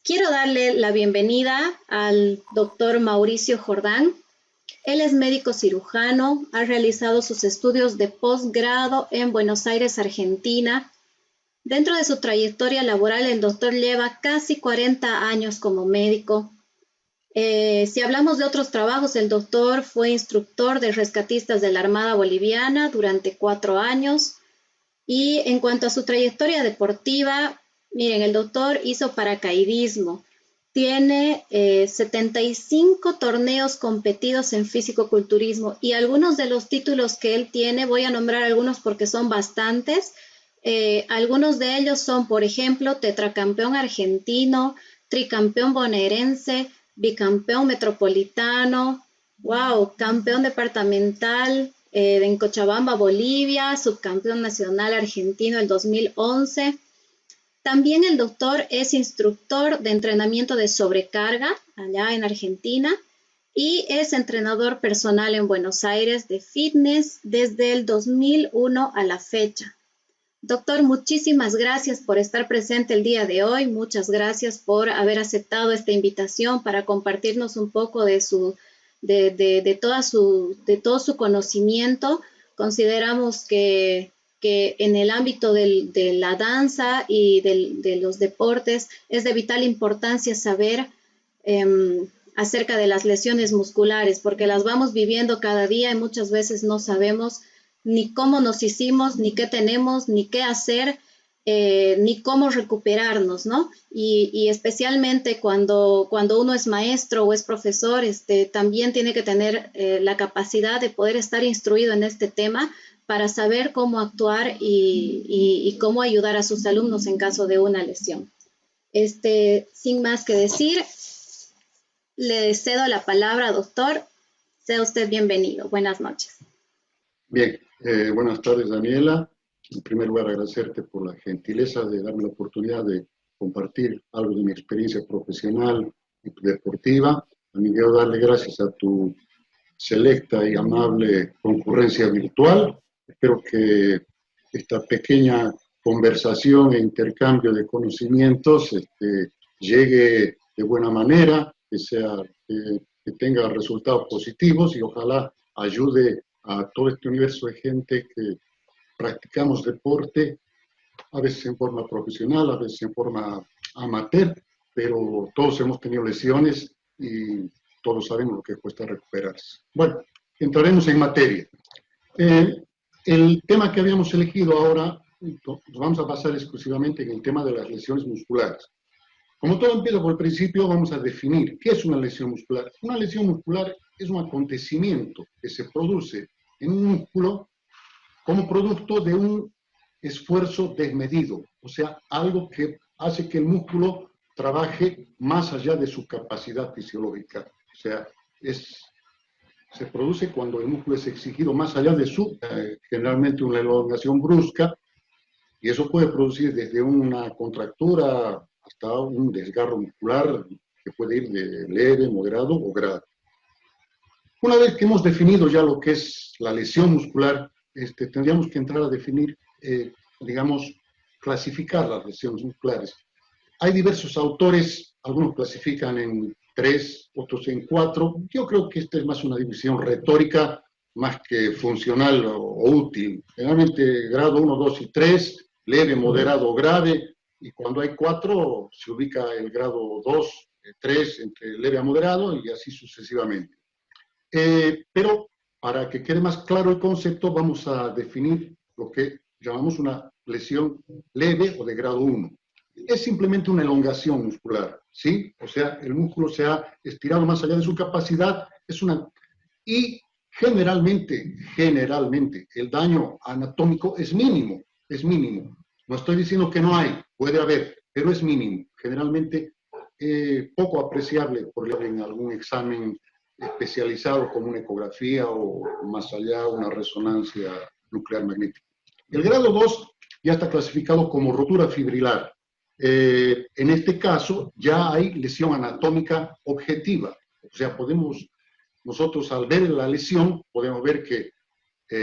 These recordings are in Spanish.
Quiero darle la bienvenida al doctor Mauricio Jordán. Él es médico cirujano, ha realizado sus estudios de posgrado en Buenos Aires, Argentina. Dentro de su trayectoria laboral, el doctor lleva casi 40 años como médico. Si hablamos de otros trabajos, el doctor fue instructor de rescatistas de la Armada Boliviana durante 4 años. Y en cuanto a su trayectoria deportiva, miren, el doctor hizo paracaidismo. Tiene 75 torneos competidos en físico-culturismo y algunos de los títulos que él tiene, voy a nombrar algunos porque son bastantes. Algunos de ellos son, por ejemplo, tetracampeón argentino, tricampeón bonaerense, bicampeón metropolitano, wow, campeón departamental en Cochabamba, Bolivia, subcampeón nacional argentino el 2011. También el doctor es instructor de entrenamiento de sobrecarga allá en Argentina y es entrenador personal en Buenos Aires de fitness desde el 2001 a la fecha. Doctor, muchísimas gracias por estar presente el día de hoy. Muchas gracias por haber aceptado esta invitación para compartirnos un poco de todo su conocimiento. Consideramos que en el ámbito de la danza y de los deportes es de vital importancia saber acerca de las lesiones musculares, porque las vamos viviendo cada día y muchas veces no sabemos ni cómo nos hicimos, ni qué tenemos, ni qué hacer, ni cómo recuperarnos, ¿no? Y especialmente cuando uno es maestro o es profesor, también tiene que tener la capacidad de poder estar instruido en este tema para saber cómo actuar y cómo ayudar a sus alumnos en caso de una lesión. Sin más que decir, le cedo la palabra, doctor. Sea usted bienvenido. Buenas noches. Bien, buenas tardes, Daniela. En primer lugar, agradecerte por la gentileza de darme la oportunidad de compartir algo de mi experiencia profesional y deportiva. También quiero darle gracias a tu selecta y amable concurrencia virtual. Espero que esta pequeña conversación e intercambio de conocimientos llegue de buena manera, que tenga resultados positivos y ojalá ayude a todo este universo de gente que practicamos deporte, a veces en forma profesional, a veces en forma amateur, pero todos hemos tenido lesiones y todos sabemos lo que cuesta recuperarse. Bueno, entraremos en materia. El tema que habíamos elegido ahora, nos vamos a basar exclusivamente en el tema de las lesiones musculares. Como todo empieza por el principio, vamos a definir qué es una lesión muscular. Una lesión muscular es un acontecimiento que se produce en un músculo como producto de un esfuerzo desmedido, o sea, algo que hace que el músculo trabaje más allá de su capacidad fisiológica. O sea, se produce cuando el músculo es exigido más allá de generalmente una elongación brusca, y eso puede producir desde una contractura hasta un desgarro muscular que puede ir de leve, moderado o grave. Una vez que hemos definido ya lo que es la lesión muscular, tendríamos que entrar a definir, digamos, clasificar las lesiones musculares. Hay diversos autores, algunos clasifican en 3, otros en 4. Yo creo que esta es más una división retórica, más que funcional o útil. Generalmente grado 1, 2 y 3, leve, moderado o grave, y cuando hay 4 se ubica el grado 2, 3 entre leve a moderado y así sucesivamente. Pero para que quede más claro el concepto, vamos a definir lo que llamamos una lesión leve o de grado 1. Es simplemente una elongación muscular, ¿sí? O sea, el músculo se ha estirado más allá de su capacidad, y generalmente, el daño anatómico es mínimo, No estoy diciendo que no hay, puede haber, pero es mínimo. Generalmente poco apreciable en algún examen especializado como una ecografía o más allá una resonancia nuclear magnética. El grado 2 ya está clasificado como rotura fibrilar. En este caso ya hay lesión anatómica objetiva. O sea, nosotros al ver la lesión, podemos ver que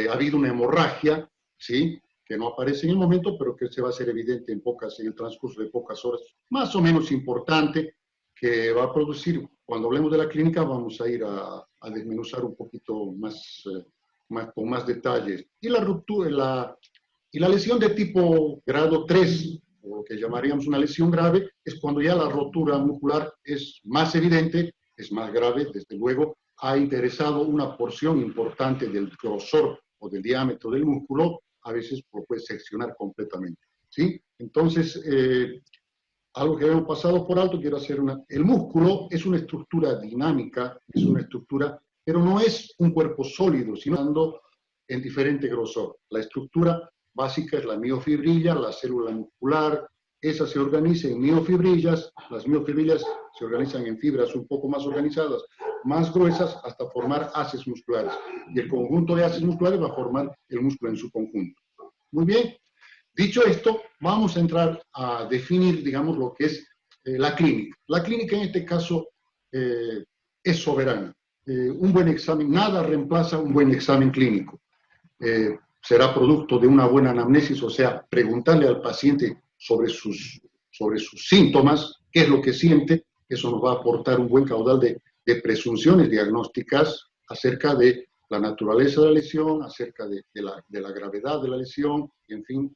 ha habido una hemorragia, ¿sí? que no aparece en el momento, pero que se va a hacer evidente en el transcurso de pocas horas, más o menos importante, que va a producir, cuando hablemos de la clínica, vamos a ir a desmenuzar un poquito más, con más detalles. Y la ruptura, y la lesión de tipo grado 3, o lo que llamaríamos una lesión grave, es cuando ya la rotura muscular es más evidente, es más grave, desde luego, ha interesado una porción importante del grosor o del diámetro del músculo, a veces lo puede seccionar completamente, ¿sí? Entonces, algo que habíamos pasado por alto, quiero hacer el músculo es una estructura dinámica, es una estructura, pero no es un cuerpo sólido, sino ando en diferente grosor. La estructura básica es la miofibrilla, la célula muscular, esa se organiza en miofibrillas, las miofibrillas se organizan en fibras un poco más organizadas, más gruesas, hasta formar haces musculares. Y el conjunto de haces musculares va a formar el músculo en su conjunto. Muy bien. Dicho esto, vamos a entrar a definir, digamos, lo que es la clínica. La clínica en este caso es soberana. Un buen examen, nada reemplaza un buen examen clínico. Será producto de una buena anamnesis, o sea, preguntarle al paciente sobre sus síntomas, qué es lo que siente. Eso nos va a aportar un buen caudal de presunciones diagnósticas acerca de la naturaleza de la lesión, acerca de la gravedad de la lesión, y en fin,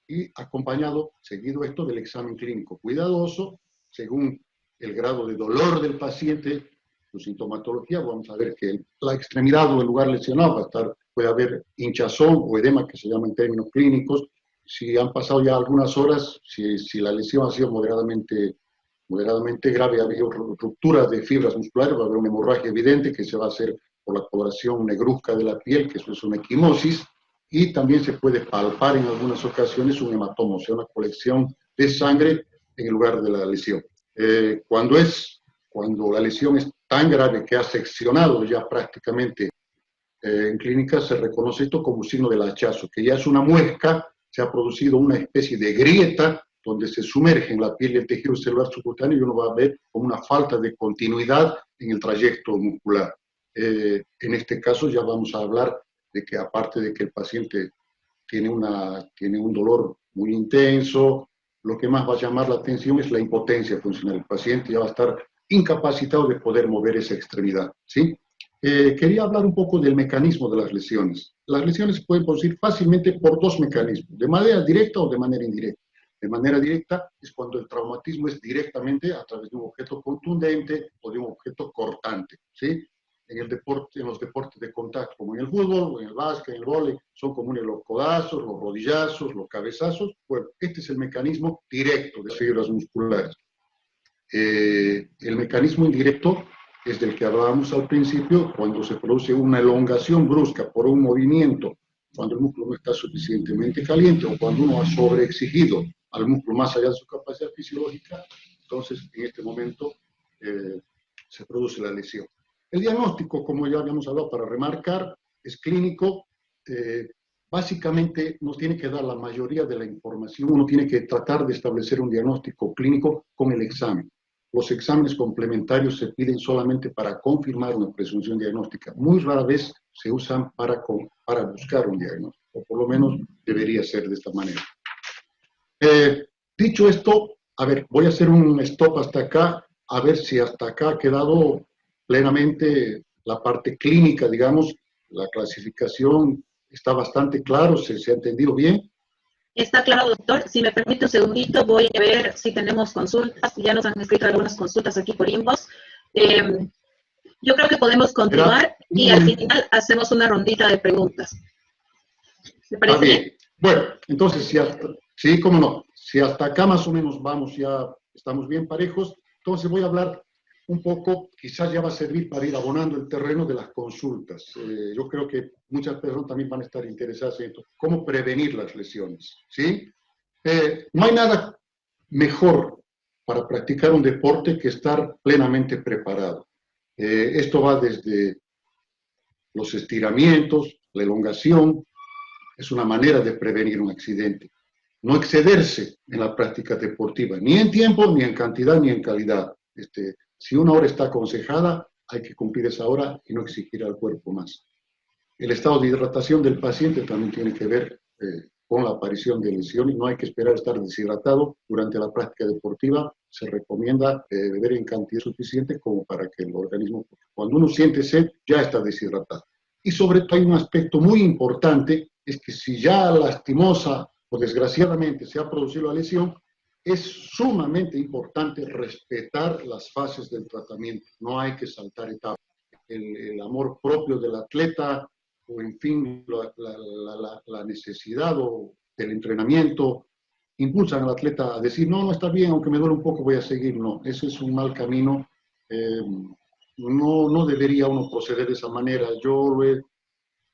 y acompañado, seguido esto, del examen clínico cuidadoso, según el grado de dolor del paciente, su sintomatología. Vamos a ver que la extremidad o el lugar lesionado va a estar, puede haber hinchazón o edema, que se llama en términos clínicos. Si han pasado ya algunas horas, si la lesión ha sido moderadamente grave, ha habido ruptura de fibras musculares, va a haber una hemorragia evidente que se va a hacer por la coloración negruzca de la piel, que eso es una equimosis, y también se puede palpar en algunas ocasiones un hematoma, o sea, una colección de sangre en el lugar de la lesión. Cuando la lesión es tan grave que ha seccionado ya prácticamente en clínica, se reconoce esto como signo del hachazo, que ya es una muesca, se ha producido una especie de grieta donde se sumerge en la piel y el tejido celular subcutáneo, y uno va a ver como una falta de continuidad en el trayecto muscular. En este caso ya vamos a hablar de que, aparte de que el paciente tiene un dolor muy intenso, lo que más va a llamar la atención es la impotencia funcional. El paciente ya va a estar incapacitado de poder mover esa extremidad, ¿sí? Quería hablar un poco del mecanismo de las lesiones. Las lesiones se pueden producir fácilmente por dos mecanismos, de manera directa o de manera indirecta. De manera directa es cuando el traumatismo es directamente a través de un objeto contundente o de un objeto cortante, ¿sí? En los deportes de contacto, como en el fútbol, en el básquet, en el vóley, son comunes los codazos, los rodillazos, los cabezazos. Bueno, este es el mecanismo directo de las fibras musculares. El mecanismo indirecto es del que hablábamos al principio, cuando se produce una elongación brusca por un movimiento, cuando el músculo no está suficientemente caliente o cuando uno ha sobreexigido al músculo más allá de su capacidad fisiológica. Entonces, en este momento se produce la lesión. El diagnóstico, como ya habíamos hablado, para remarcar, es clínico. Básicamente nos tiene que dar la mayoría de la información. Uno tiene que tratar de establecer un diagnóstico clínico con el examen. Los exámenes complementarios se piden solamente para confirmar una presunción diagnóstica. Muy rara vez se usan para buscar un diagnóstico, o por lo menos debería ser de esta manera. Dicho esto, a ver, voy a hacer un stop hasta acá, a ver si hasta acá ha quedado plenamente la parte clínica, digamos, la clasificación está bastante claro, se ha entendido bien. Está claro, doctor. Si me permite un segundito, voy a ver si tenemos consultas. Ya nos han escrito algunas consultas aquí por inbox. Yo creo que podemos continuar y al final hacemos una rondita de preguntas. ¿Me parece bien? Bueno, entonces, sí, cómo no. Si hasta acá más o menos vamos, ya estamos bien parejos, entonces voy a hablar un poco, quizás ya va a servir para ir abonando el terreno de las consultas. Yo creo que muchas personas también van a estar interesadas en esto. ¿Cómo prevenir las lesiones? ¿Sí? No hay nada mejor para practicar un deporte que estar plenamente preparado. Esto va desde los estiramientos, la elongación, es una manera de prevenir un accidente. No excederse en la práctica deportiva, ni en tiempo, ni en cantidad, ni en calidad. Si una hora está aconsejada, hay que cumplir esa hora y no exigir al cuerpo más. El estado de hidratación del paciente también tiene que ver con la aparición de lesiones. No hay que esperar estar deshidratado durante la práctica deportiva. Se recomienda beber en cantidad suficiente como para que el organismo, cuando uno siente sed, ya está deshidratado. Y sobre todo hay un aspecto muy importante, es que si ya lastimosa o desgraciadamente se ha producido la lesión, es sumamente importante respetar las fases del tratamiento. No hay que saltar etapas. El amor propio del atleta, o en fin, la necesidad del entrenamiento, impulsan al atleta a decir, no, no está bien, aunque me duele un poco, voy a seguir. No, ese es un mal camino. No debería uno proceder de esa manera. Yo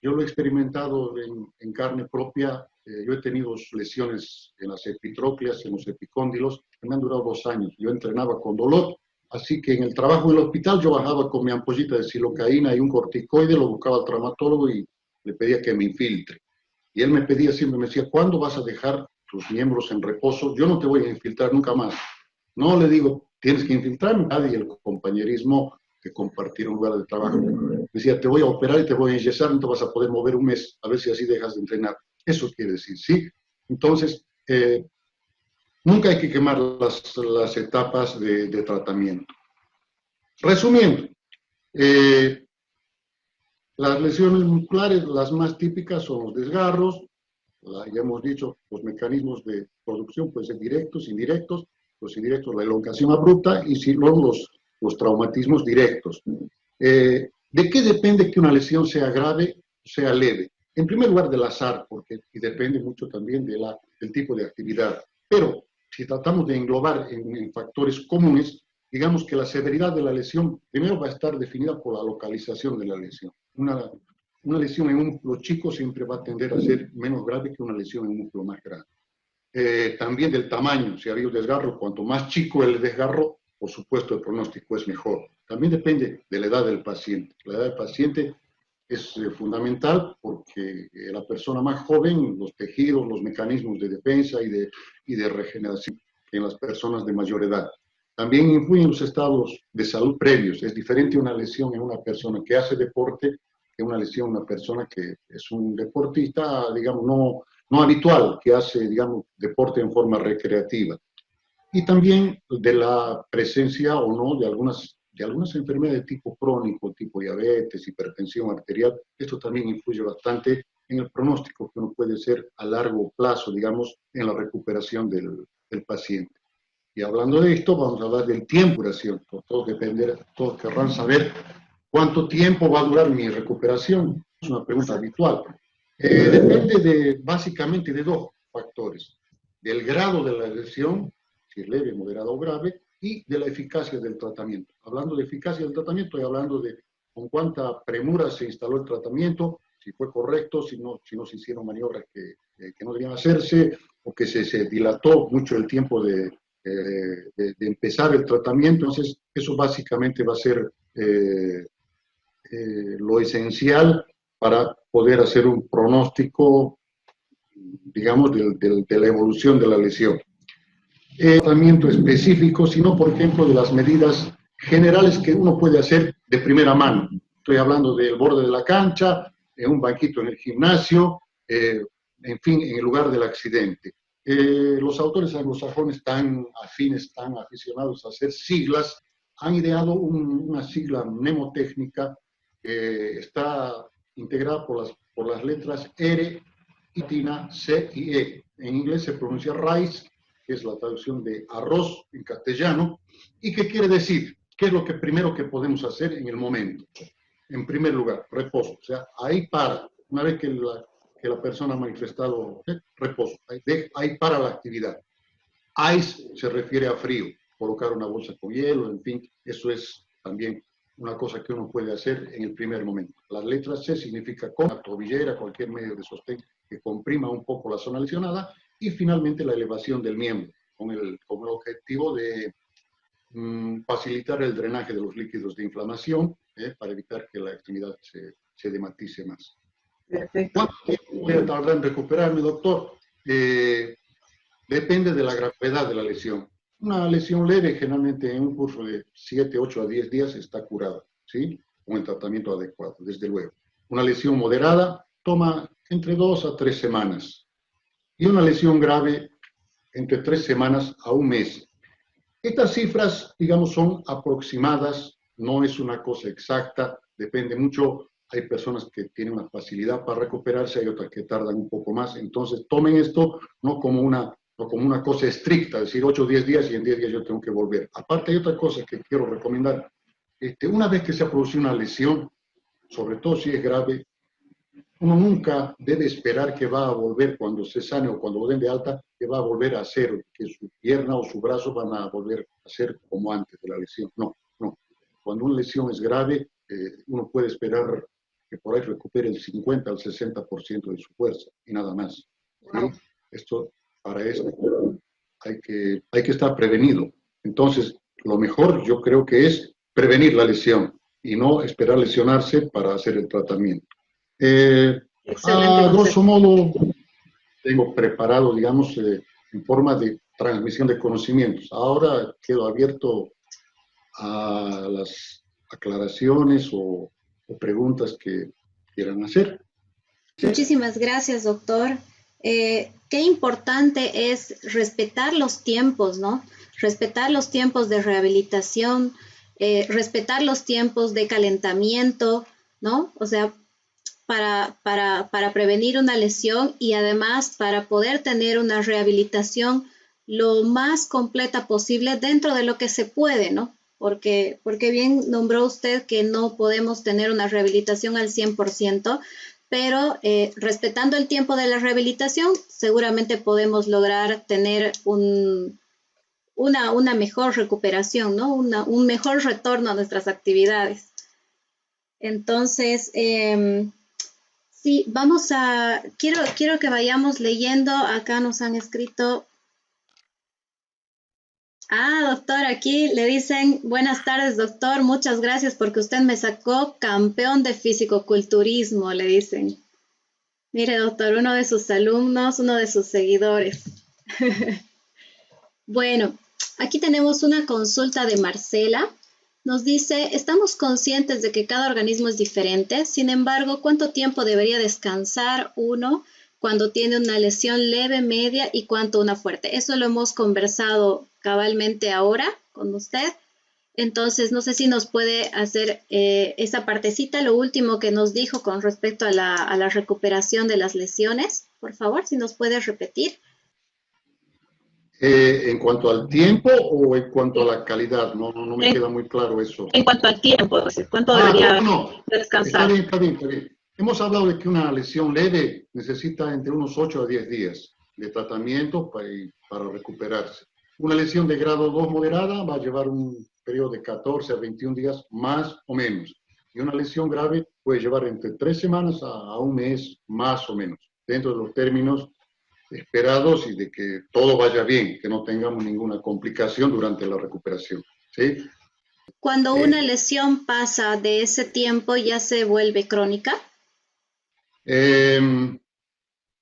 lo he experimentado en carne propia. Yo he tenido lesiones en las epitrócleas, en los epicóndilos, que me han durado 2 años. Yo entrenaba con dolor, así que en el trabajo en el hospital yo bajaba con mi ampollita de silocaína y un corticoide, lo buscaba al traumatólogo y le pedía que me infiltre. Y él me pedía siempre, me decía, ¿cuándo vas a dejar tus miembros en reposo? Yo no te voy a infiltrar nunca más. No le digo, tienes que infiltrarme. Y el compañerismo de compartir un lugar de trabajo. Decía, te voy a operar y te voy a enyesar, no te vas a poder mover un mes, a ver si así dejas de entrenar. Eso quiere decir, ¿sí? Entonces, nunca hay que quemar las etapas de tratamiento. Resumiendo, las lesiones musculares, las más típicas son los desgarros, ya hemos dicho, los mecanismos de producción pueden ser directos, indirectos, los indirectos, la elongación abrupta, y si no, los traumatismos directos. ¿De qué depende que una lesión sea grave o sea leve? En primer lugar, del azar, y depende mucho también del tipo de actividad. Pero si tratamos de englobar en factores comunes, digamos que la severidad de la lesión primero va a estar definida por la localización de la lesión. Una lesión en un músculo chico siempre va a tender a ser menos grave que una lesión en un músculo más grande. También del tamaño, si ha habido desgarro, cuanto más chico el desgarro, por supuesto el pronóstico es mejor. También depende de la edad del paciente. La edad del paciente es fundamental porque la persona más joven, los tejidos, los mecanismos de defensa y de regeneración en las personas de mayor edad. También influyen los estados de salud previos. Es diferente una lesión en una persona que hace deporte que una lesión en una persona que es un deportista, digamos, no habitual, que hace, digamos, deporte en forma recreativa. Y también de la presencia o no de algunas enfermedades de tipo crónico, tipo diabetes, hipertensión arterial. Esto también influye bastante en el pronóstico que uno puede ser a largo plazo, digamos, en la recuperación del paciente. Y hablando de esto, vamos a hablar del tiempo de curación. Todos querrán saber cuánto tiempo va a durar mi recuperación. Es una pregunta habitual. Depende básicamente de dos factores: del grado de la lesión, si es leve, moderada o grave, y de la eficacia del tratamiento. Hablando de eficacia del tratamiento, estoy hablando de con cuánta premura se instaló el tratamiento, si fue correcto, si no se hicieron maniobras que no debían hacerse, o que se dilató mucho el tiempo de empezar el tratamiento. Entonces, eso básicamente va a ser lo esencial para poder hacer un pronóstico, digamos, de la evolución de la lesión. Tratamiento específico, sino, por ejemplo, de las medidas generales que uno puede hacer de primera mano. Estoy hablando del borde de la cancha, en un banquito en el gimnasio, en fin, en el lugar del accidente. Los autores anglosajones tan afines, tan aficionados a hacer siglas, han ideado una sigla mnemotécnica que está integrada por las letras R, I, tina, C y E. En inglés se pronuncia RICE, que es la traducción de arroz en castellano, y que quiere decir, ¿qué es lo primero que podemos hacer en el momento? En primer lugar, reposo. O sea, ahí para, una vez que la persona ha manifestado reposo, ahí para la actividad. Ice se refiere a frío, colocar una bolsa con hielo, en fin, eso es también una cosa que uno puede hacer en el primer momento. La letra C significa con la tobillera, cualquier medio de sostén que comprima un poco la zona lesionada, y finalmente la elevación del miembro, con el objetivo de facilitar el drenaje de los líquidos de inflamación, para evitar que la extremidad se dematice más. Perfecto. ¿Cuánto tiempo voy a tardar en recuperarme, doctor? Depende de la gravedad de la lesión. Una lesión leve, generalmente en un curso de 7, 8 a 10 días está curada, ¿sí? Con el tratamiento adecuado, desde luego. Una lesión moderada toma entre 2 a 3 semanas. y una lesión grave entre 3 semanas a un mes. Estas cifras, digamos, son aproximadas, no es una cosa exacta, depende mucho. Hay personas que tienen una facilidad para recuperarse, hay otras que tardan un poco más. Entonces, tomen esto no como una cosa estricta, decir 8 o 10 días y en 10 días yo tengo que volver. Aparte, hay otra cosa que quiero recomendar. Una vez que se ha producido una lesión, sobre todo si es grave, uno nunca debe esperar que va a volver cuando se sane o cuando lo den de alta, que va a volver a hacer, que su pierna o su brazo van a volver a ser como antes de la lesión. No, no. Cuando una lesión es grave, uno puede esperar que por ahí recupere el 50 al 60% de su fuerza y nada más. ¿Sí? Para esto hay que estar prevenido. Entonces, lo mejor yo creo que es prevenir la lesión y no esperar lesionarse para hacer el tratamiamiento. A grosso modo, tengo preparado, digamos, en forma de transmisión de conocimientos. Ahora quedo abierto a las aclaraciones o preguntas que quieran hacer. Muchísimas gracias, doctor. Qué importante es respetar los tiempos, ¿no? Respetar los tiempos de rehabilitación, respetar los tiempos de calentamiento, ¿no? O sea, para prevenir una lesión y además para poder tener una rehabilitación lo más completa posible dentro de lo que se puede, ¿no? Porque bien nombró usted que no podemos tener una rehabilitación al 100%, pero respetando el tiempo de la rehabilitación, seguramente podemos lograr tener una mejor recuperación, ¿no? Un mejor retorno a nuestras actividades. Entonces, sí, quiero que vayamos leyendo. Acá nos han escrito. Doctor, aquí le dicen, buenas tardes, doctor, muchas gracias porque usted me sacó campeón de fisicoculturismo, le dicen. Mire, doctor, uno de sus alumnos, uno de sus seguidores. Bueno, aquí tenemos una consulta de Marcela. Nos dice, estamos conscientes de que cada organismo es diferente, sin embargo, ¿cuánto tiempo debería descansar uno cuando tiene una lesión leve, media y cuánto una fuerte? Eso lo hemos conversado cabalmente ahora con usted. Entonces, no sé si nos puede hacer esa partecita, lo último que nos dijo con respecto a la recuperación de las lesiones. Por favor, si nos puede repetir. ¿En cuanto al tiempo o en cuanto a la calidad? No me queda muy claro eso. En cuanto al tiempo, ¿cuánto debería descansar? Está bien. Hemos hablado de que una lesión leve necesita entre unos 8 a 10 días de tratamiento para recuperarse. Una lesión de grado 2 moderada va a llevar un periodo de 14 a 21 días más o menos. Y una lesión grave puede llevar entre 3 semanas a un mes más o menos, dentro de los términos esperados y de que todo vaya bien, que no tengamos ninguna complicación durante la recuperación. ¿Sí? Cuando una lesión pasa de ese tiempo, ¿ya se vuelve crónica?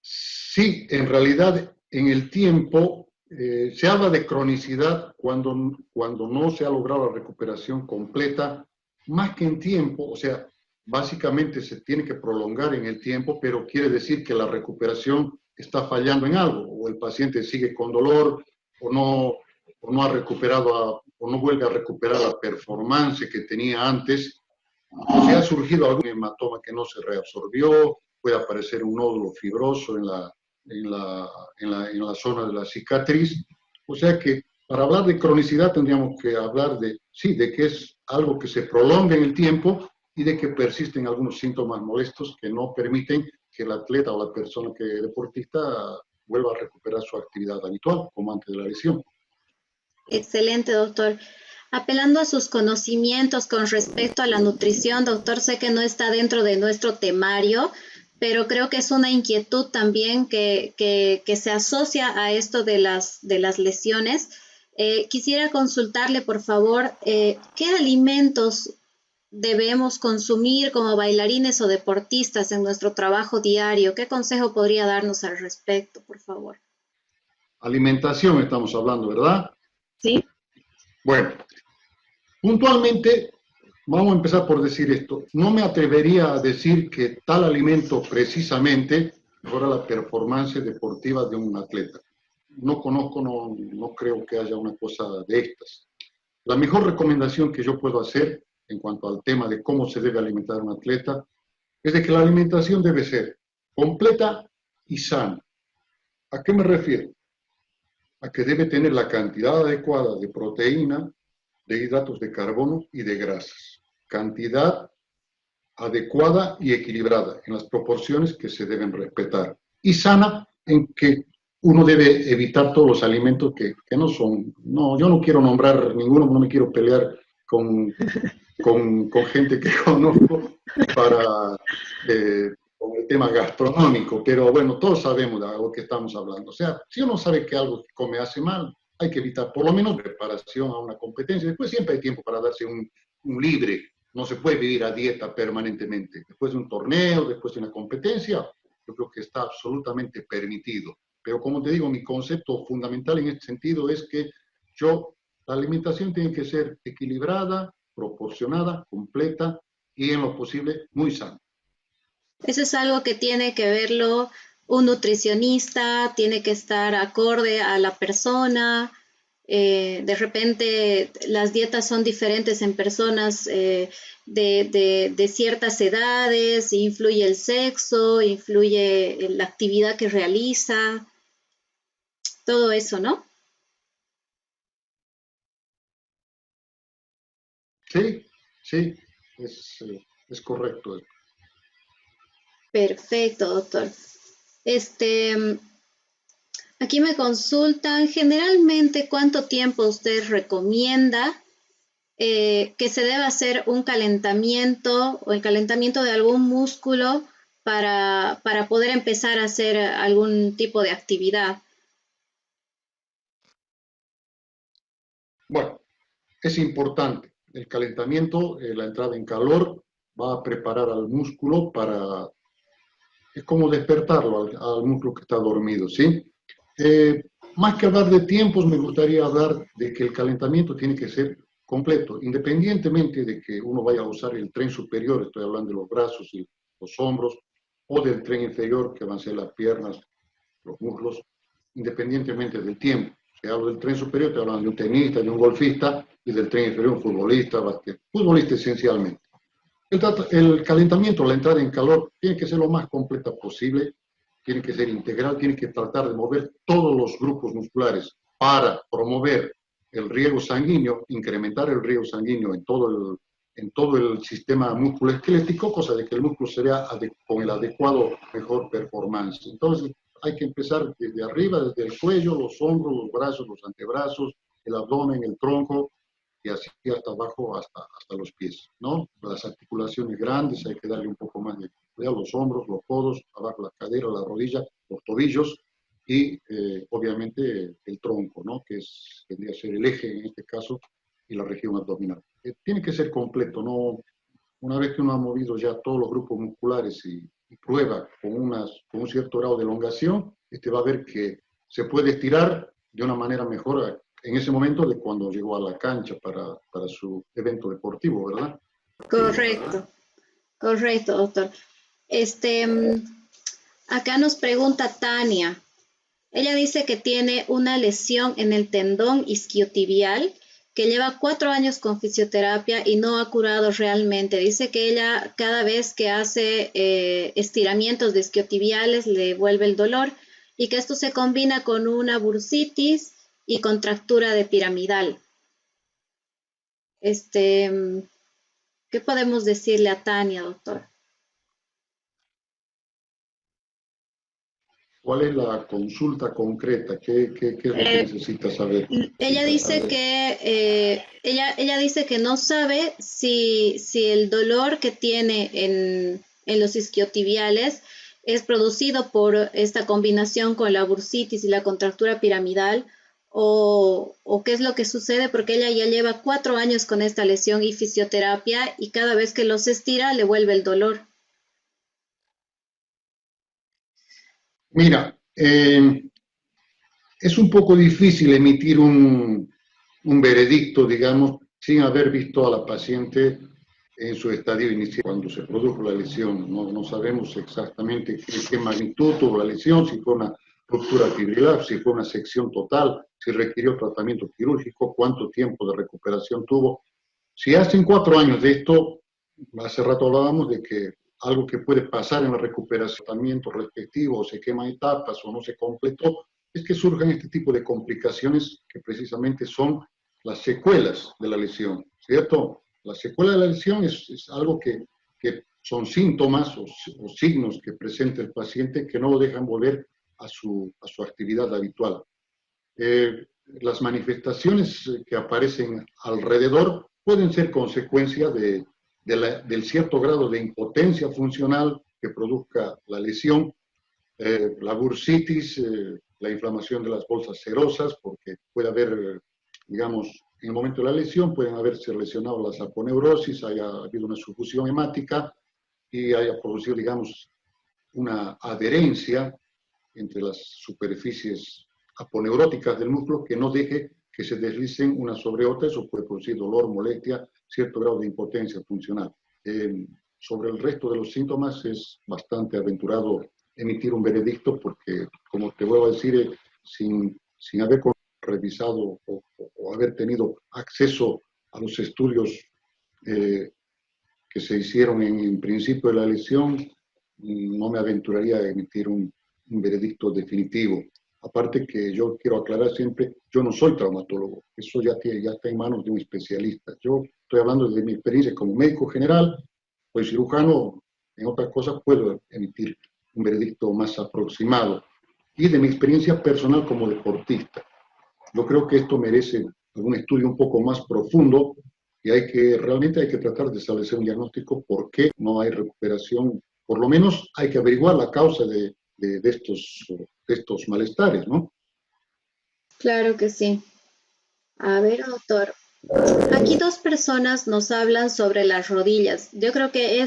Sí, en realidad en el tiempo se habla de cronicidad cuando no se ha logrado la recuperación completa, más que en tiempo, o sea, básicamente se tiene que prolongar en el tiempo, pero quiere decir que la recuperación está fallando en algo, o el paciente sigue con dolor, o no ha recuperado, o no vuelve a recuperar la performance que tenía antes, o si ha surgido algún hematoma que no se reabsorbió, puede aparecer un nódulo fibroso en la zona de la cicatriz. O sea que para hablar de cronicidad tendríamos que hablar de que es algo que se prolonga en el tiempo y de que persisten algunos síntomas molestos que no permiten que el atleta o la persona deportista vuelva a recuperar su actividad habitual, como antes de la lesión. Excelente, doctor. Apelando a sus conocimientos con respecto a la nutrición, doctor, sé que no está dentro de nuestro temario, pero creo que es una inquietud también que se asocia a esto de las lesiones. Quisiera consultarle, por favor, ¿qué alimentos debemos consumir como bailarines o deportistas en nuestro trabajo diario? ¿Qué consejo podría darnos al respecto, por favor? Alimentación estamos hablando, ¿verdad? Sí. Bueno, puntualmente, vamos a empezar por decir esto. No me atrevería a decir que tal alimento precisamente mejora la performance deportiva de un atleta. No conozco, no creo que haya una cosa de estas. La mejor recomendación que yo puedo hacer en cuanto al tema de cómo se debe alimentar un atleta es de que la alimentación debe ser completa y sana. ¿A qué me refiero? A que debe tener la cantidad adecuada de proteína, de hidratos de carbono y de grasas. Cantidad adecuada y equilibrada en las proporciones que se deben respetar. Y sana en que uno debe evitar todos los alimentos que no son, no, yo no quiero nombrar ninguno, no me quiero pelear con gente que conozco para con el tema gastronómico, pero bueno, todos sabemos de algo que estamos hablando. O sea, si uno sabe que algo que come hace mal, hay que evitar por lo menos preparación a una competencia. Después siempre hay tiempo para darse un libre. No se puede vivir a dieta permanentemente. Después de un torneo, después de una competencia, yo creo que está absolutamente permitido. Pero como te digo, mi concepto fundamental en este sentido es que la alimentación tiene que ser equilibrada, proporcionada, completa y en lo posible muy sana. Eso es algo que tiene que verlo un nutricionista, tiene que estar acorde a la persona. De repente las dietas son diferentes en personas de ciertas edades, influye el sexo, influye la actividad que realiza, todo eso, ¿no? Sí, sí, es correcto. Perfecto, doctor. Aquí me consultan, generalmente, ¿cuánto tiempo usted recomienda que se debe hacer un calentamiento o el calentamiento de algún músculo para poder empezar a hacer algún tipo de actividad? Bueno, es importante. El calentamiento, la entrada en calor, va a preparar al músculo para... Es como despertarlo al músculo que está dormido, ¿sí? Más que hablar de tiempos, me gustaría hablar de que el calentamiento tiene que ser completo, independientemente de que uno vaya a usar el tren superior, estoy hablando de los brazos y los hombros, o del tren inferior, que van a ser las piernas, los muslos, independientemente del tiempo. Si hablo del tren superior, te hablan de un tenista, de un golfista, y del tren inferior, un futbolista, futbolista esencialmente. El calentamiento, la entrada en calor, tiene que ser lo más completa posible, tiene que ser integral, tiene que tratar de mover todos los grupos musculares para promover el riego sanguíneo, incrementar el riego sanguíneo en todo el sistema musculoesquelético, cosa de que el músculo sea con el adecuado mejor performance. Entonces, hay que empezar desde arriba, desde el cuello, los hombros, los brazos, los antebrazos, el abdomen, el tronco, y así hasta abajo, hasta los pies, ¿no? Las articulaciones grandes hay que darle un poco más de cuidado, los hombros, los codos, abajo la cadera, la rodilla, los tobillos y obviamente el tronco, ¿no? Que tendría que ser el eje en este caso y la región abdominal. Tiene que ser completo, ¿no? Una vez que uno ha movido ya todos los grupos musculares y prueba con un cierto grado de elongación, va a ver que se puede estirar de una manera mejor en ese momento de cuando llegó a la cancha para su evento deportivo, ¿verdad? Correcto, correcto, doctor. Acá nos pregunta Tania. Ella dice que tiene una lesión en el tendón isquiotibial, que lleva 4 años con fisioterapia y no ha curado realmente. Dice que ella cada vez que hace estiramientos de isquiotibiales le vuelve el dolor y que esto se combina con una bursitis y contractura de piramidal. ¿Qué podemos decirle a Tania, doctor? ¿Cuál es la consulta concreta? ¿Qué es lo que necesita saber? Ella dice que ella dice que no sabe si el dolor que tiene en los isquiotibiales es producido por esta combinación con la bursitis y la contractura piramidal o qué es lo que sucede, porque ella ya lleva 4 años con esta lesión y fisioterapia y cada vez que los estira le vuelve el dolor. Mira, es un poco difícil emitir un veredicto, digamos, sin haber visto a la paciente en su estadio inicial, cuando se produjo la lesión. No sabemos exactamente qué magnitud tuvo la lesión, si fue una ruptura fibrilar, si fue una sección total, si requirió tratamiento quirúrgico, cuánto tiempo de recuperación tuvo. Si hacen 4 años de esto, hace rato hablábamos de que algo que puede pasar en la recuperación, tratamiento respectivo, o se queman etapas o no se completó, es que surjan este tipo de complicaciones que precisamente son las secuelas de la lesión, ¿cierto? La secuela de la lesión es algo que son síntomas o signos que presenta el paciente que no lo dejan volver a su actividad habitual. Las manifestaciones que aparecen alrededor pueden ser consecuencia del cierto grado de impotencia funcional que produzca la lesión, la bursitis, la inflamación de las bolsas serosas, porque puede haber, digamos, en el momento de la lesión pueden haberse lesionado las aponeurosis, haya habido una sufusión hemática y haya producido, digamos, una adherencia entre las superficies aponeuróticas del músculo que no deje que se deslicen unas sobre otras. Eso puede producir dolor, molestia, cierto grado de impotencia funcional. Sobre el resto de los síntomas es bastante aventurado emitir un veredicto porque, como te vuelvo a decir, sin haber revisado o haber tenido acceso a los estudios que se hicieron en principio de la lesión, no me aventuraría a emitir un veredicto definitivo. Aparte que yo quiero aclarar siempre, yo no soy traumatólogo, eso ya está en manos de un especialista. Yo estoy hablando de mi experiencia como médico general, soy cirujano, en otras cosas puedo emitir un veredicto más aproximado. Y de mi experiencia personal como deportista. Yo creo que esto merece algún estudio un poco más profundo y realmente hay que tratar de establecer un diagnóstico por qué no hay recuperación. Por lo menos hay que averiguar la causa de estos malestares, ¿no? Claro que sí. A ver, doctor. Aquí 2 personas nos hablan sobre las rodillas. Yo creo que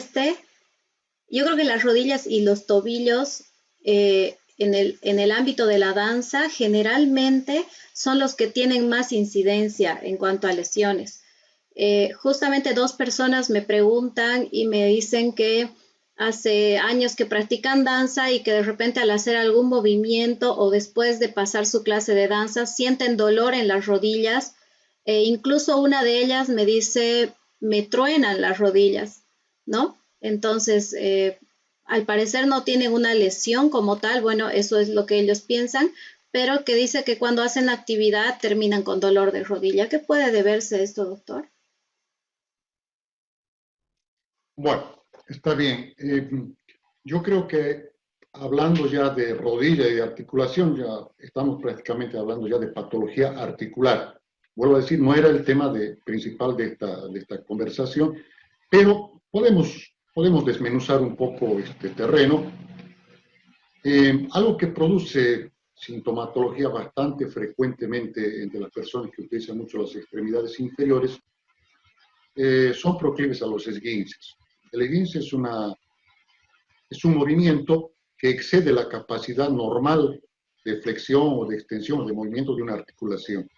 las rodillas y los tobillos en el ámbito de la danza generalmente son los que tienen más incidencia en cuanto a lesiones. Justamente 2 personas me preguntan y me dicen que hace años que practican danza y que de repente al hacer algún movimiento o después de pasar su clase de danza sienten dolor en las rodillas. Incluso una de ellas me dice, me truenan las rodillas, ¿no? Entonces, al parecer no tienen una lesión como tal, bueno, eso es lo que ellos piensan, pero que dice que cuando hacen actividad terminan con dolor de rodilla. ¿Qué puede deberse esto, doctor? Bueno, está bien. Yo creo que hablando ya de rodilla y de articulación, ya estamos prácticamente hablando ya de patología articular. Vuelvo a decir, no era el tema principal de esta conversación, pero podemos desmenuzar un poco este terreno. Algo que produce sintomatología bastante frecuentemente entre las personas que utilizan mucho las extremidades inferiores son proclives a los esguinces. El esguince es un movimiento que excede la capacidad normal de flexión o de extensión o de movimiento de una articulación.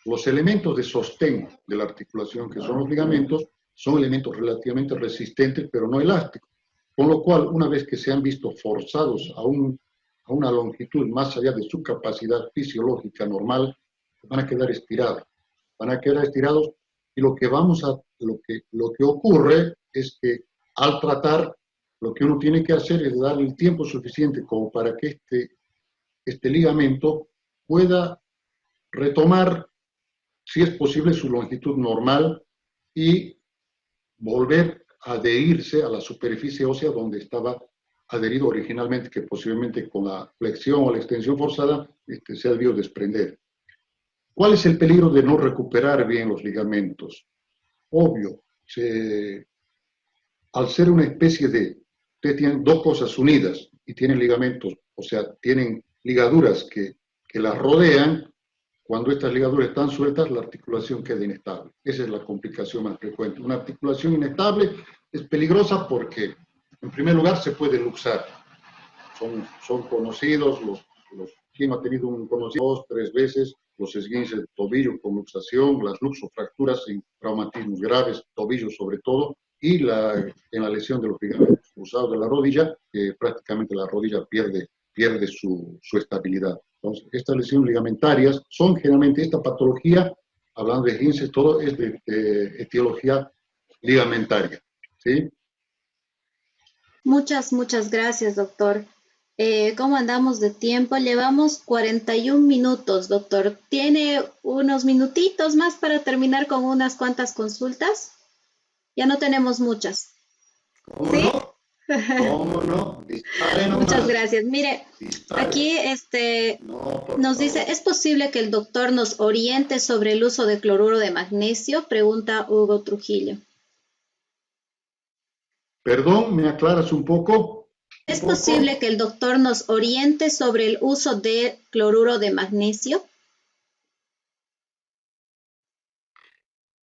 Los elementos de sostén de la articulación, que son los ligamentos, son elementos relativamente resistentes, pero no elásticos. Con lo cual, una vez que se han visto forzados a una longitud más allá de su capacidad fisiológica normal, van a quedar estirados. Van a quedar estirados y lo que ocurre es que al tratar, lo que uno tiene que hacer es darle el tiempo suficiente como para que este ligamento pueda retomar, si es posible, su longitud normal y volver a adherirse a la superficie ósea donde estaba adherido originalmente, que posiblemente con la flexión o la extensión forzada se ha debido desprender. ¿Cuál es el peligro de no recuperar bien los ligamentos? Obvio, al ser una especie ustedes tienen 2 cosas unidas y tienen ligamentos, o sea, tienen ligaduras que las rodean. Cuando estas ligaduras están sueltas, la articulación queda inestable. Esa es la complicación más frecuente. Una articulación inestable es peligrosa porque, en primer lugar, se puede luxar. Son conocidos, quien ha tenido un conocido 2, 3 veces, los esguinces de tobillo con luxación, las luxofracturas en traumatismos graves, tobillo sobre todo, y en la lesión de los ligamentos cruzados de la rodilla, que prácticamente la rodilla pierde su estabilidad. Entonces, estas lesiones ligamentarias son generalmente esta patología, hablando de esguinces, todo es de etiología ligamentaria, ¿sí? Muchas gracias, doctor. ¿Cómo andamos de tiempo? Llevamos 41 minutos, doctor. ¿Tiene unos minutitos más para terminar con unas cuantas consultas? Ya no tenemos muchas. ¿Cómo ¿Sí? no? ¿Cómo no? Muchas gracias. Mire, aquí nos dice, ¿es posible que el doctor nos oriente sobre el uso de cloruro de magnesio? Pregunta Hugo Trujillo. Perdón, ¿me aclaras un poco? ¿Es posible que el doctor nos oriente sobre el uso de cloruro de magnesio?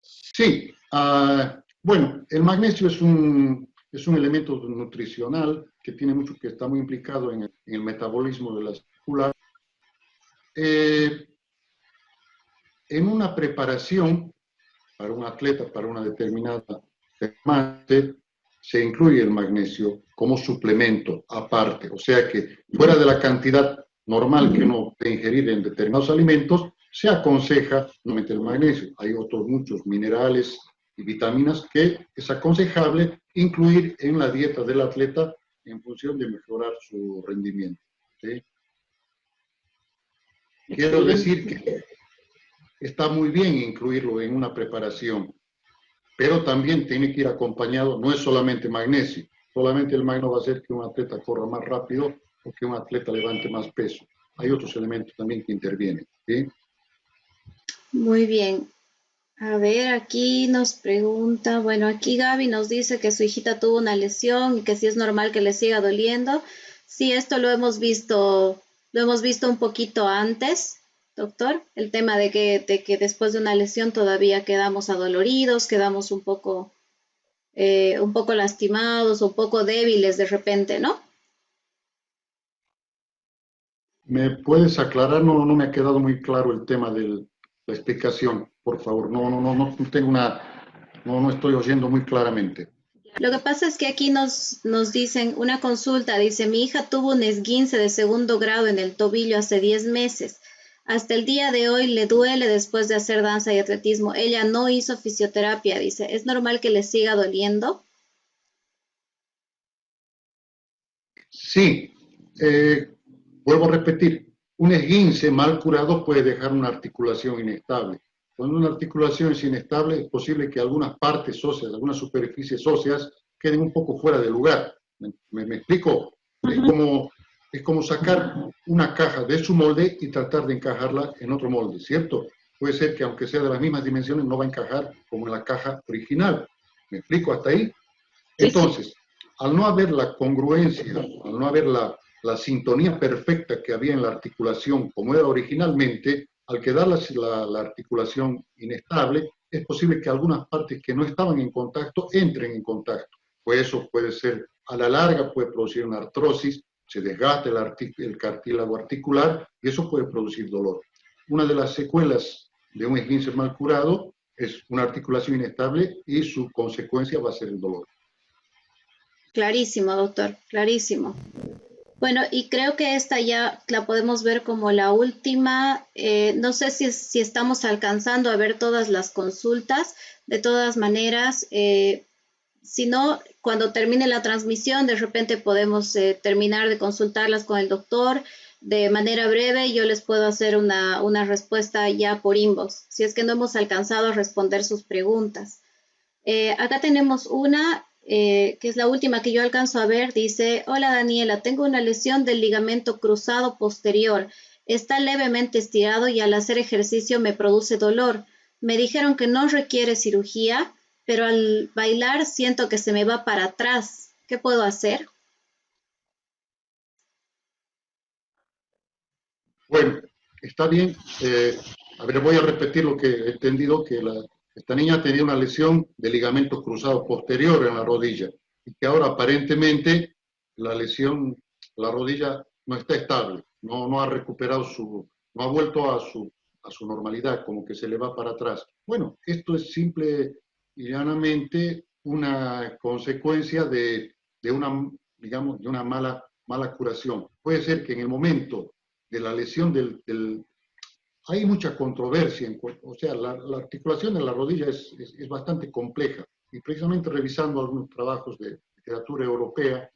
Sí. Bueno, el magnesio es un elemento nutricional que tiene mucho, que está muy implicado en el metabolismo de la célula. En una preparación para un atleta, para una determinada performance, se incluye el magnesio como suplemento aparte. O sea que fuera de la cantidad normal que uno puede ingerir en determinados alimentos, se aconseja no meter magnesio. Hay otros muchos minerales y vitaminas que es aconsejable incluir en la dieta del atleta en función de mejorar su rendimiento, ¿sí? Quiero decir que está muy bien incluirlo en una preparación, pero también tiene que ir acompañado, no es solamente magnesio, solamente el magnesio va a hacer que un atleta corra más rápido o que un atleta levante más peso. Hay otros elementos también que intervienen, ¿sí? Muy bien. A ver, aquí nos pregunta, bueno, aquí Gaby nos dice que su hijita tuvo una lesión y que si es normal que le siga doliendo. Sí, esto lo hemos visto un poquito antes, doctor, el tema de que después de una lesión todavía quedamos adoloridos, quedamos un poco lastimados, un poco débiles de repente, ¿no? ¿Me puedes aclarar? No, no me ha quedado muy claro el tema de la explicación, por favor. No tengo no estoy oyendo muy claramente. Lo que pasa es que aquí nos dicen una consulta, dice, mi hija tuvo un esguince de segundo grado en el tobillo hace 10 meses. Hasta el día de hoy le duele después de hacer danza y atletismo. Ella no hizo fisioterapia, dice, ¿es normal que le siga doliendo? Sí, vuelvo a repetir, un esguince mal curado puede dejar una articulación inestable. Cuando una articulación es inestable, es posible que algunas partes óseas, algunas superficies óseas queden un poco fuera de lugar. ¿Me explico? Es como sacar una caja de su molde y tratar de encajarla en otro molde, ¿cierto? Puede ser que aunque sea de las mismas dimensiones, no va a encajar como en la caja original. ¿Me explico hasta ahí? Entonces, al no haber la congruencia, al no haber la sintonía perfecta que había en la articulación como era originalmente, al quedar la articulación inestable, es posible que algunas partes que no estaban en contacto entren en contacto. Pues eso puede ser, a la larga puede producir una artrosis, se desgasta el cartílago articular y eso puede producir dolor. Una de las secuelas de un esguince mal curado es una articulación inestable y su consecuencia va a ser el dolor. Clarísimo, doctor, clarísimo. Bueno, y creo que esta ya la podemos ver como la última. No sé si estamos alcanzando a ver todas las consultas. De todas maneras, si no, cuando termine la transmisión, de repente podemos terminar de consultarlas con el doctor de manera breve y yo les puedo hacer una respuesta ya por inbox, si es que no hemos alcanzado a responder sus preguntas. Acá tenemos una, que es la última que yo alcanzo a ver. Dice, hola Daniela, tengo una lesión del ligamento cruzado posterior. Está levemente estirado y al hacer ejercicio me produce dolor. Me dijeron que no requiere cirugía, pero al bailar siento que se me va para atrás. ¿Qué puedo hacer? Bueno, está bien. A ver, voy a repetir lo que he entendido, que esta niña tenía una lesión de ligamento cruzado posterior en la rodilla y que ahora aparentemente la lesión, la rodilla no está estable, no ha recuperado no ha vuelto a su normalidad, como que se le va para atrás. Bueno, esto es simple y llanamente una consecuencia de una, digamos, de una mala curación. Puede ser que en el momento de la lesión hay mucha controversia, o sea, la articulación de la rodilla es bastante compleja, y precisamente revisando algunos trabajos de literatura europea,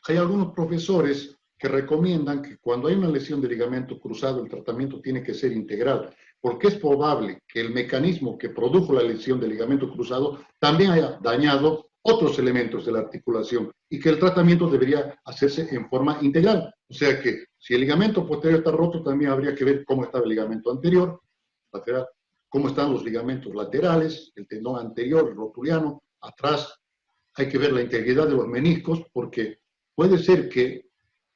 hay algunos profesores que recomiendan que cuando hay una lesión de ligamento cruzado, el tratamiento tiene que ser integral, porque es probable que el mecanismo que produjo la lesión de ligamento cruzado también haya dañado otros elementos de la articulación y que el tratamiento debería hacerse en forma integral. O sea que si el ligamento posterior está roto, también habría que ver cómo está el ligamento anterior, lateral, cómo están los ligamentos laterales, el tendón anterior, el rotuliano, atrás. Hay que ver la integridad de los meniscos, porque puede ser que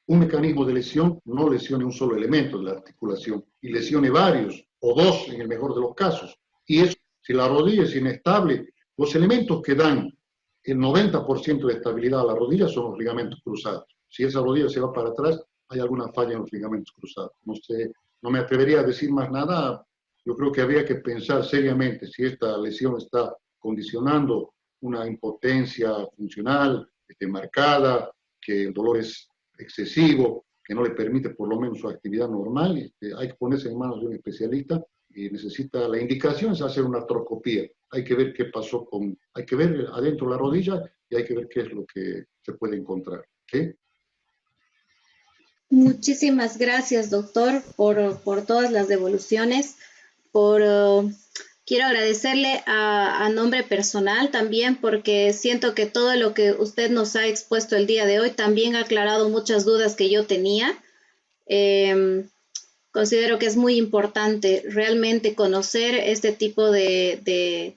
un mecanismo de lesión no lesione un solo elemento de la articulación y lesione varios, o dos en el mejor de los casos. Y eso, si la rodilla es inestable, los elementos que dan el 90% de estabilidad a la rodilla son los ligamentos cruzados. Si esa rodilla se va para atrás, hay alguna falla en los ligamentos cruzados. No sé, no me atrevería a decir más nada. Yo creo que habría que pensar seriamente si esta lesión está condicionando una impotencia funcional marcada, que el dolor es excesivo, que no le permite por lo menos su actividad normal. Hay que ponerse en manos de un especialista y necesita, la indicación es hacer una artroscopía. Hay que ver qué pasó hay que ver adentro la rodilla y hay que ver qué es lo que se puede encontrar. ¿Sí? Muchísimas gracias, doctor, por todas las devoluciones, quiero agradecerle a nombre personal también, porque siento que todo lo que usted nos ha expuesto el día de hoy también ha aclarado muchas dudas que yo tenía. Considero que es muy importante realmente conocer este tipo de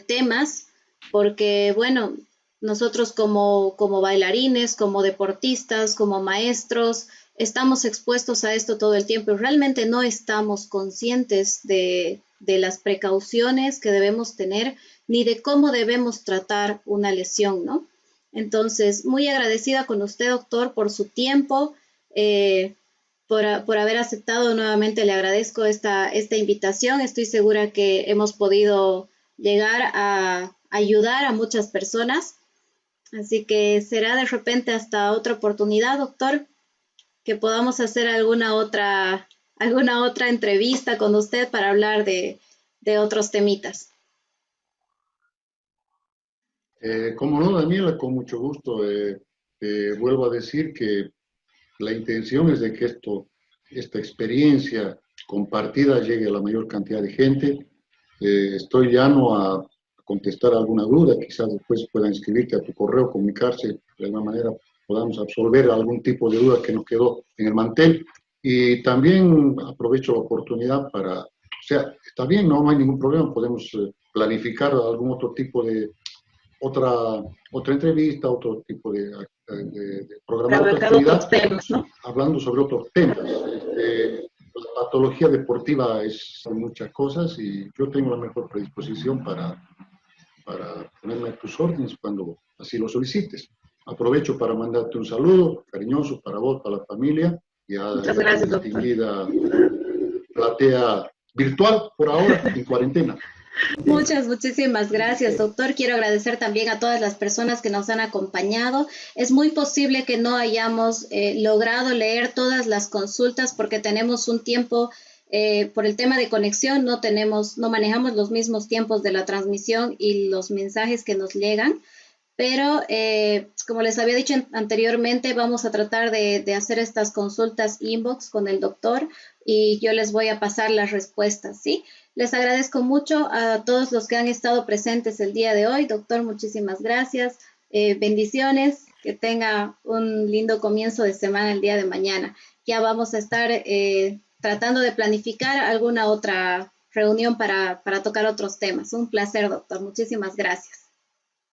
temas, porque, bueno, nosotros como bailarines, como deportistas, como maestros, estamos expuestos a esto todo el tiempo y realmente no estamos conscientes de las precauciones que debemos tener ni de cómo debemos tratar una lesión, ¿no? Entonces, muy agradecida con usted, doctor, por su tiempo, por haber aceptado. Nuevamente le agradezco esta invitación. Estoy segura que hemos podido llegar a ayudar a muchas personas. Así que será de repente hasta otra oportunidad, doctor, que podamos hacer alguna otra entrevista con usted para hablar de otros temitas. Como no, Daniela, con mucho gusto. Vuelvo a decir que la intención es de que esta experiencia compartida llegue a la mayor cantidad de gente. Estoy llano a contestar alguna duda, quizás después puedan escribirte a tu correo, comunicarse, de alguna manera podamos absolver algún tipo de duda que nos quedó en el mantel. Y también aprovecho la oportunidad o sea, está bien, no hay ningún problema, podemos planificar algún otro tipo de otra entrevista, otro tipo de programa, otra actividad, temas, ¿no? Hablando sobre otros temas. La patología deportiva es muchas cosas y yo tengo la mejor predisposición para ponerme a tus órdenes cuando así lo solicites. Aprovecho para mandarte un saludo cariñoso para vos, para la familia y a la distinguida platea virtual por ahora en cuarentena. Muchísimas gracias, doctor. Quiero agradecer también a todas las personas que nos han acompañado. Es muy posible que no hayamos logrado leer todas las consultas porque tenemos un tiempo, por el tema de conexión, no manejamos los mismos tiempos de la transmisión y los mensajes que nos llegan. Pero, como les había dicho anteriormente, vamos a tratar de hacer estas consultas inbox con el doctor y yo les voy a pasar las respuestas, ¿sí? Les agradezco mucho a todos los que han estado presentes el día de hoy. Doctor, muchísimas gracias. Bendiciones. Que tenga un lindo comienzo de semana el día de mañana. Ya vamos a estar tratando de planificar alguna otra reunión para tocar otros temas. Un placer, doctor. Muchísimas gracias.